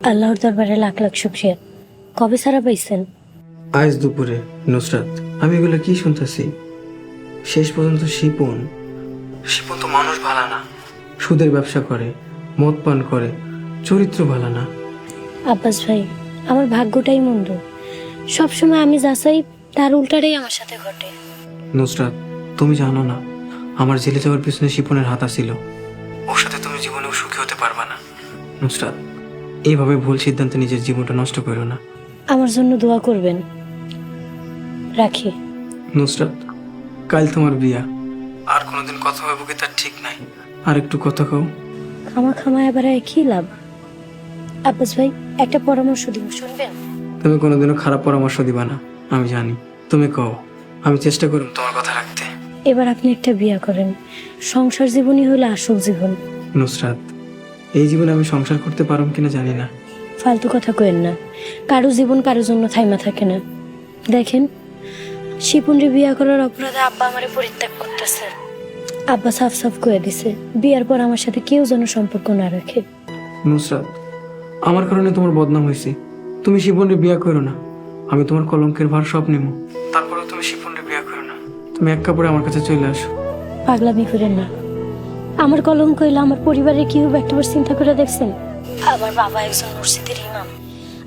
আল্লাহর দরবারে লাখ লাখ শুকরিয়া। কবে সারা পাইছেন? আজ দুপুরে। নুসরাত, আমি এগুলো কি শুনতেছি? শেষ পর্যন্ত শিপন তো মানুষ ভালো না, সুদের ব্যবসা করে, মদ পান করে, চরিত্র ভালো না। আব্বাস ভাই, আমার ভাগ্যটাই মন্দ। সবসময় আমি যা চাই তার উল্টাটাই আমার সাথে ঘটে। নুসরাত, তুমি জানো না আমার জেলে যাওয়ার পিছনে শিপনের হাত ছিল। ওর সাথে তুমি জীবনেও সুখী হতে পারবা না। নুসরাত, এইভাবে ভুল সিদ্ধান্তে নিজের জীবনটা নষ্ট করো না। আমার জন্য দোয়া করবেন। রাখি। নুসরাত, কাল তোমার বিয়া, আর কোনোদিন কথা হবে কি তার ঠিক নাই। আর একটু কথা কও। খামা এবার কি লাভ? আব্বাস ভাই, একটা পরামর্শ দিব, শুনবেন? তুমি কোনোদিনও খারাপ পরামর্শ দিবা না, আমি জানি। তুমি কও, আমি চেষ্টা করব তোমার কথা রাখতে। এবার আপনি একটা বিয়া করেন। সংসার জীবনই হলো আসল জীবন। নুসরাত, এই জীবনে আমি সংসার করতে পারব কিনা জানি না। ফালতু কথা কইেন না। কারো জীবন কারোর জন্য থাইমা থাকে না। দেখেন, শিপুনরে বিয়া করার অপরাধে আব্বা আমারে পরিত্যাগ করতেছে। আব্বা সাফ সাফ কয়ে দিছে, বিয়ার পর আমার সাথে কেউ যেন সম্পর্ক না রাখে। নুসরাত, আমার কারণে তোমার বদনাম হয়েছে। তুমি শিপনরে বিয়া করো না, আমি তোমার কলঙ্কের ভার সব নেব। তারপরে তুমি শিপনরে বিয়া করো না, তুমি এক কাপড়ে আমার কাছে চলে আসো। পাগলামি করেন না। আমার কলঙ্ক হইলে আমার পরিবারের কি হবে একটাবার চিন্তা করে দেখছেন? আমার বাবা একজন মসজিদের ইমাম,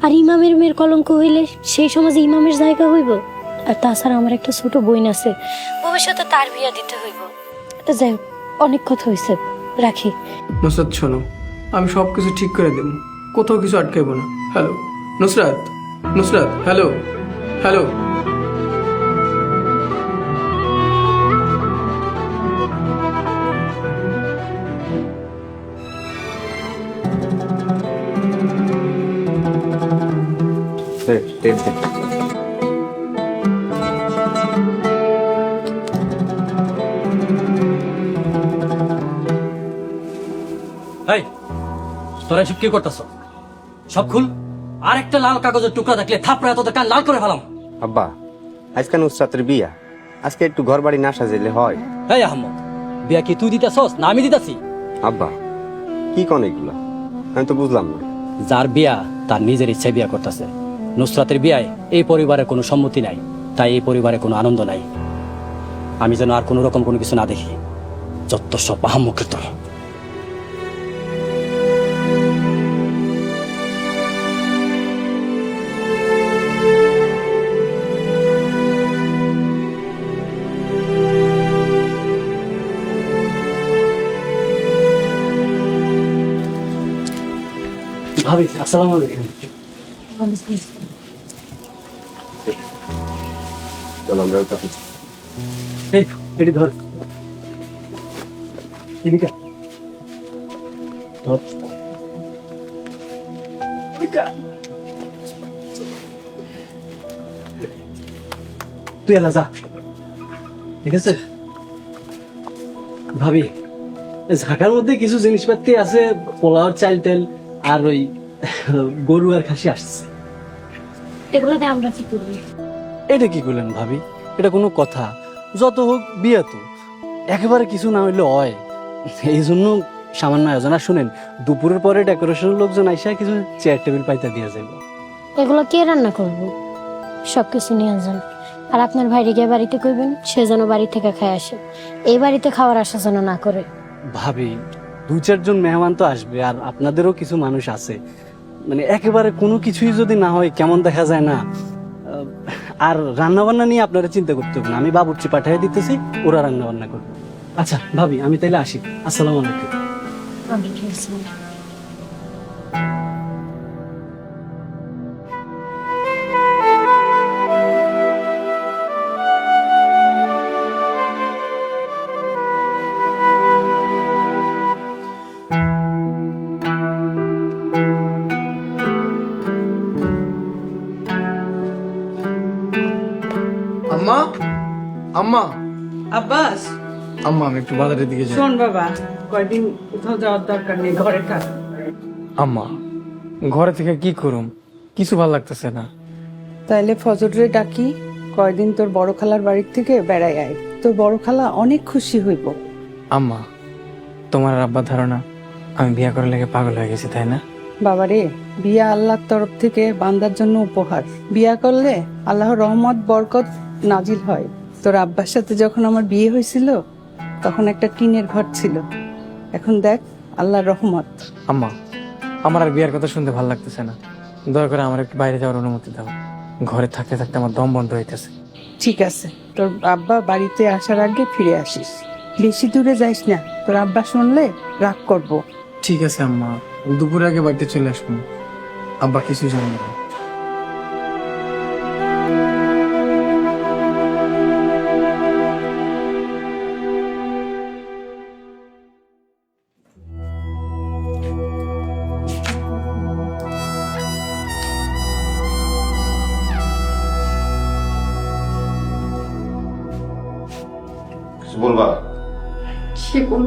আর ইমামের মেয়ের কলঙ্ক হইলে সেই সমাজে ইমামের জায়গা হইব। আর তাছাড়া আমার একটা ছোট বোন আছে, ভবিষ্যতে তার বিয়া দিতে হইব। যাই হোক, অনেক কথা হয়েছে, রাখি। নুসরাত শোনো, আমি সব কিছু ঠিক করে দেব, কোথাও কিছু আটকাইব না। Hello Nusrat, Nusrat, hello hello. এই, তোরা এসব কি করতেছ? সব খুল। আর একটা লাল কাগজের টুকরা দেখলে থাপড়ে তোদের কান লাল করে ফেলাম। আব্বা, আজকে নুসরাতের বিয়া, আজকে একটু ঘর বাড়ি না সাজাইলে হয়? এই আহমদ, বিয়া কি তুই দিতেছস না আমি দিতেছি? আব্বা, কি কন এগুলা? আমি তো বুঝলাম না। যার বিয়া তার নিজের ইচ্ছায় বিয়া করতেছে। নুসরাতের বিয়ায় এই পরিবারের কোনো সম্মতি নাই, তাই এই পরিবারে কোনো আনন্দ নাই। আমি যেন আর কোনো রকম কোনো কিছু না দেখি। যত সব আহম্মকের তোর। ভাবি, আসসালামু আলাইকুম। এই, এটি ধর। এদিকে ধর। তুই এলা যা, ঠিক আছে? ভাবি, ঝাঁকার মধ্যে কিছু জিনিসপাতি আছে, পোলাওর চাল তেল আর ওই গরু আর খাসি আসছে। এগুলোতে আমরা কি করবি? এটা কি করলেন ভাবি? এটা কোনো কথা? যত হোক বিয়া তো, একেবারে কিছু না হইলে হয়। এই জন্য সামান্য আয়োজন। আর শুনেন, দুপুরের পরে ডেকোরেশনের লোকজন আইসা কিছু চেয়ার টেবিল পাইতে দিয়ে যাবে। এগুলো কে রান্না করবো? সবকিছু নিয়ে যান। আর আপনার ভাইরে গিয়ে বাড়িতে কইবেন সে যেন বাড়ি থেকে খায় আসে, এই বাড়িতে খাওয়ার আশা যেন না করে। ভাবি, দু চারজন মেহমান তো আসবে, আর আপনাদেরও কিছু মানুষ আছে। মানে একেবারে কোনো কিছুই যদি না হয় কেমন দেখা যায় না? আর রান্না বান্না নিয়ে আপনারা চিন্তা করতে হবে না, আমি বাবুর্চি পাঠিয়ে দিতেছি, ওরা রান্না বান্না করবে। আচ্ছা ভাবি, আমি তাইলে আসি। আসসালামু আলাইকুম। আম্মা, আম্মা, আব্বাস, আম্মা, আমি একটু বাজারের দিকে যাই। শোন বাবা, কয়দিন কোথাও যাওয়ার দরকার নেই, ঘরে থাক। আম্মা, ঘরে থেকে কি করুম, কিছু ভালো লাগতেছে না। তাইলে ফজরে ডাকি, কয়দিন তোর বড় খালার বাড়ির থেকে বেড়াই আয়। তোর বড় খালা অনেক খুশি হইব। আম্মা, তোমার আর আব্বার ধারণা আমি বিয়া করার লেগে পাগল হয়ে গেছি, তাই না? বাবারে, বিয়া আল্লাহর তরফ থেকে বান্দার জন্য উপহার। বিয়া করলে আল্লাহর রহমত বরকত নাজিল হয়। তোর আব্বার সাথে যখন আমার বিয়ে হয়েছিল তখন একটা টিনের ঘর ছিল, এখন দেখ আল্লাহর রহমত। আম্মা, আমার আর বিয়ার কথা শুনতে ভালো লাগতেছে না। দয়া করে আমার একটু বাইরে যাওয়ার অনুমতি দাও। ঘরে থাকতে থাকতে আমার দম বন্ধ হইতেছে। ঠিক আছে, তোর আব্বা বাড়িতে আসার আগে ফিরে আসিস, বেশি দূরে যাইস না, তোর আব্বা শুনলে রাগ করবো। ঠিক আছে আম্মা, দুপুর আগে বাড়িতে চলে আসবো। আব্বা কিছু জানবে না। কিছু বলবা? শিবন,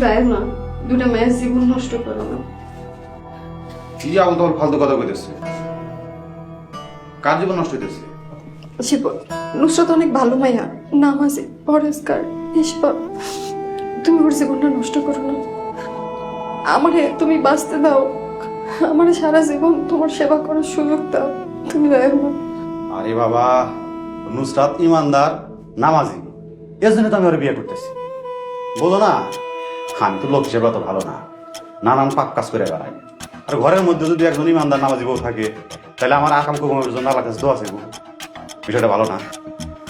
যাই না, দুটা মেয়ের জীবন নষ্ট করো না। কি আবল তাবল ফালতু কথা কইতেছে? কার জীবন নষ্ট হইতেছে? শিবন, নুসরাত অনেক ভালো মাইয়া, নামাজি, পরেশকার, নিষ্পাপ। তুমি ওর জীবনটা নষ্ট করো না। আমারে তুমি বাঁচতে দাও, আমার সারা জীবন তোমার সেবা করার সুযোগ দাও। তুমি যাই না। আরে বাবা, নুসরাত ইমানদার, নামাজি, এর জন্য তো আমি ওর বিয়ে করতেছি। বলো না, আমি তো লোক হিসেবে অত ভালো না, নানান পাক কাজ করে বেড়াই। আর ঘরের মধ্যে যদি একজন ইমানদার নামাজি বউ থাকে, তাহলে আমার আকাম কুকুমের জন্য আল্লাহ কাছে দোয়া চাইব। বিষয়টা ভালো না?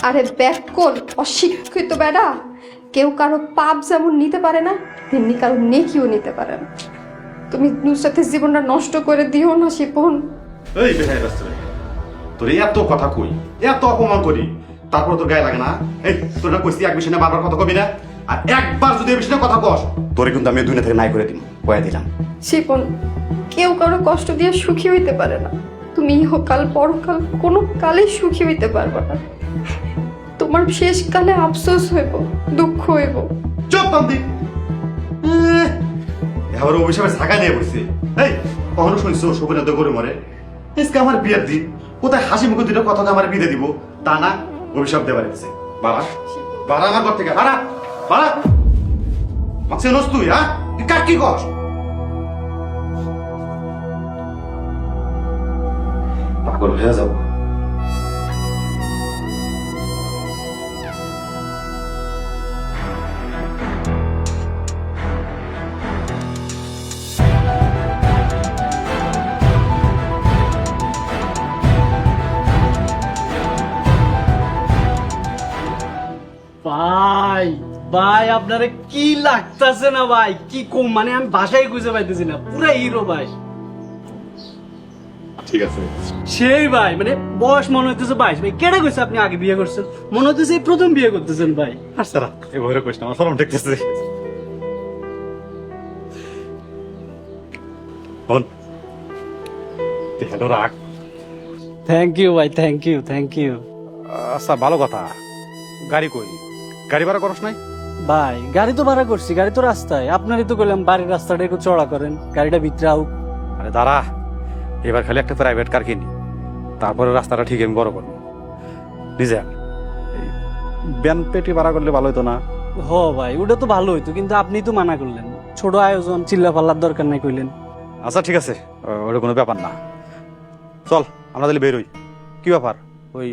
আরে ব্যাককল, অশিক্ষিত বেড়া, কেউ কারো পাপ যেমন নিতে পারে না, তেমনি কারো নেকিও নিতে পারে না। তুমি নুসরাতের জীবনটা নষ্ট করে দিও না শিপন। এই বেহায় ব্যস্ত রে, তোর এত কথা কই, এত অপমান করি, তারপর তোর গায়ে লাগে না? এই তোর না কইছি এক বিষয় না বারবার কথা কবি না, আর একবার যদি এই বিষয়ে কথা কস, তোরে কিন্তু আমি দুনিয়া থেকে নাই করে দিন, কয়ে দিলাম। শিপন, কেউ কারো কষ্ট দিয়ে সুখী হইতে পারে না। তুমি ইহকাল পরকাল কোনো কালে সুখী হইতে পারবে না। তোমার শেষ কালে আফসোস হইব, দুঃখ হইব। চুপ বান্দি, এবার অভিশাপে ছাকা নিয়ে বসছে। এই কখনো শুনছো শোভনের তো গরু মরে? আজকে আমার বিয়ের দিন, কোথায় হাসি মুখে দুটো কথা আমার বিদে দিব, তা না অভিশাপ দেবার এসেছে। বাড়া বাড়া আমার ঘর থেকে, বাড়া বাড়া। মাসে নস তুই, হ্যাঁ? তুই কার কি কস? পাগল হয়ে যাবো। ভাই ভাই, আপনারে কি লাগতাছে না ভাই, কি কম, মানে আমি ভাষাই খুঁজে পাইতেছি না। পুরা হিরো ভাই। ঠিক আছে সেই ভাই, মানে বয়স মনে হইতেছে 22। ভাই কেডা কইছে আপনি আগে বিয়ে করছেন? মনে হইতেছে এই প্রথম বিয়ে করতেছেন ভাই। আচ্ছা এভাবে কইস না, আমার ফরম দেখতেছে। বল হ্যালো রাখ। থ্যাংক ইউ ভাই, থ্যাংক ইউ, থ্যাংক ইউ। আচ্ছা ভালো কথা, গাড়ি কই? গাড়ি ভাড়া করস নাই? ভাই গাড়ি তো ভাড়া করছি, গাড়ি তো রাস্তায়। আপনারই তো কইলাম বাড়ির রাস্তাটা একটু চড়া করেন, গাড়িটা ভিতরে আউক। আরে দাঁড়া, এবার খালি একটা প্রাইভেট কার কিনি, তারপরে রাস্তাটা ঠিক আমি বড় করবো নিজে। ব্যান পেটি ভাড়া করলে ভালো হতো না? হ ভাই, ওটা তো ভালো হইতো, কিন্তু আপনি তো মানা করলেন। ছোট আয়োজন, চিল্লা পাল্লার দরকার নাই কইলেন। আচ্ছা ঠিক আছে, ওটা কোনো ব্যাপার না। চল আমরা তাহলে বেরোই। কি ব্যাপার, ওই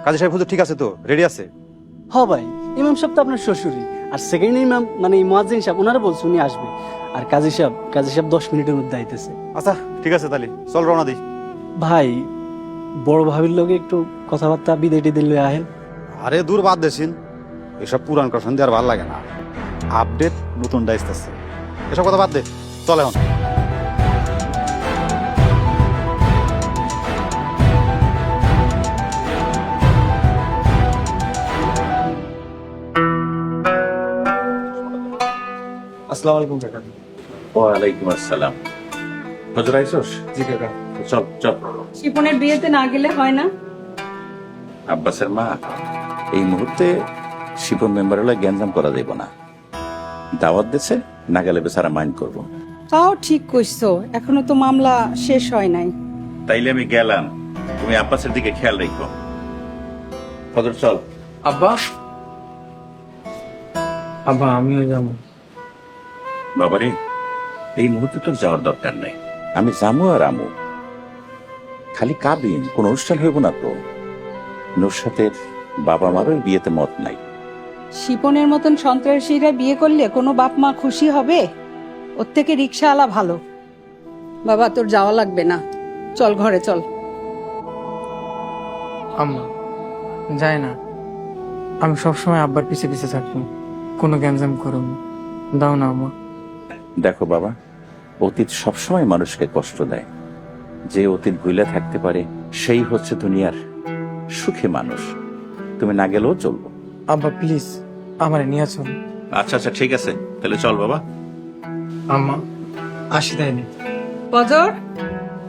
কাজী সাহেব হুজুর ঠিক আছে তো, রেডি আছে? হ ভাই, ইমাম সাহেব তো আপনার শ্বশুরই, আর সেকেন্ড ইমাম মানে মুয়াজ্জিন সাহেব ওনারা বলছে উনি আসবে। আর কাজী সাহেব 10 মিনিটের মধ্যে আইতেছে। আচ্ছা ঠিক আছে, তাহলে চল রওনা দিই। ভাই বড় ভাবির লগে একটু কথাবার্তা বিদায় দিলে আহেন। আরে দূর বাদ দেছিন, এসব পুরান কথা শুনতে আর ভালো লাগে না। আপডেট নতুন ডাইস আছে, এসব কথা বাদ দে, চল এখন। আসসালামু আলাইকুম কাকা। ওয়ালাইকুম আসসালাম। হজর আইসোস? জি কাকা। চল চল। শিপনের বিয়েতে না গেলে হয় না? আব্বাসের মা, এই মুহূর্তে শিপন মেম্বার হলে গ্যাঞ্জাম করা যাইব না। দাওয়াত দিছে, না গেলে বেচারা মাইন্ড করবো। তাও ঠিক কইছো, এখনো তো মামলা শেষ হয় নাই। তাইলে আমি গেলাম, তুমি আব্বাসের দিকে খেয়াল রাখো। হজর চল। আব্বা, আব্বা আমিও যাবো। বাবারে, এই মুহূর্তে তোর যাওয়ার দরকার নাই। আমি জামু আর আমু, খালি কাবিন, কোন অনুষ্ঠান হইব না তো। নুসরাতের বাবা মারও এই বিয়েতে মত নাই। শিপনের মতন সন্ত্রাসীরা বিয়ে করলে কোনো বাপ মা খুশি হবে? ওর থেকে রিক্সাওয়ালা ভালো। বাবা তোর যাওয়া লাগবে না, চল ঘরে চল। আম্মা যায় না, আমি সবসময় আব্বার পিছে পিছে থাকবো, কোনো গ্যাঞ্জাম করব না। দাও না আম্মা। দেখো বাবা, অতীত সবসময় মানুষকে কষ্ট দেয়। যে অতীত ভুলে থাকতে পারে সেই হচ্ছে দুনিয়ার সুখী মানুষ। তুমি না গেলেও চলবো। আব্বা প্লিজ আমারে নিয়ে চল। আচ্ছা আচ্ছা ঠিক আছে, তাহলে চল বাবা। আম্মা আসি তাইলে। ফজর,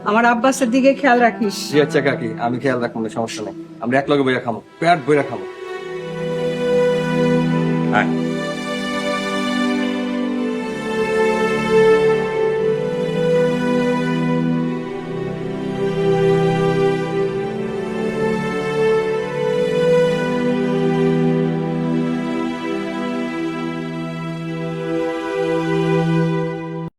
আমার আব্বাসের দিকে খেয়াল রাখিস। জি আচ্ছা কাকি, আমি খেয়াল রাখবো না, সমস্যা নেই। আমরা এক লগে বইরা খাবো, পেট বইরা খাবো। আয়।